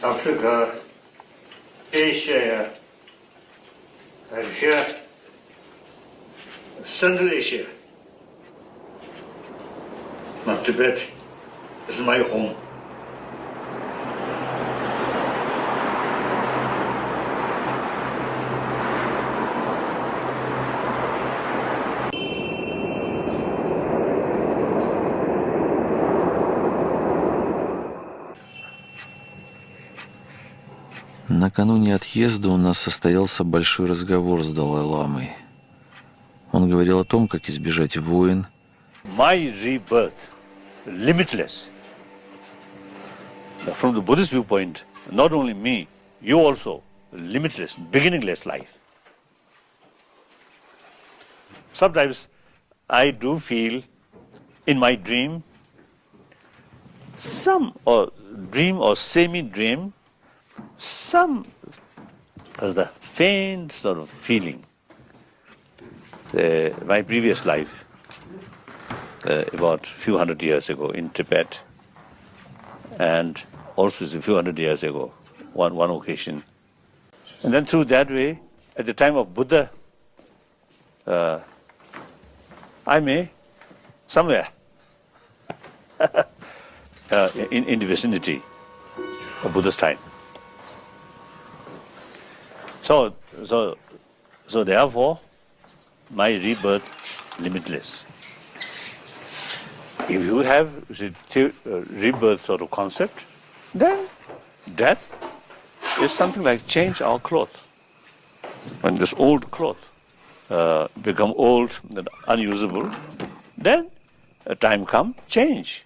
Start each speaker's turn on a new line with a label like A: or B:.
A: Africa, Asia, Asia, Central Asia. Not Tibet. This is my home.
B: Накануне отъезда у нас состоялся большой разговор с Далай-ламой. Он говорил о том, как избежать войн.
C: My rebirth, limitless. From the Buddhist viewpoint, not only me, you also, limitless, beginningless life. Sometimes I do feel in my dream, dream or semi-dream, some of the faint sort of feeling. My previous life, about a few hundred years ago in Tibet, and also a few hundred years ago, one occasion. And then through that way, at the time of Buddha, I may somewhere in the vicinity of Buddha's time. So therefore, my rebirth limitless. If you have rebirth sort of concept, then death is something like change our cloth. When this old cloth become old and unusable, then a time come, change.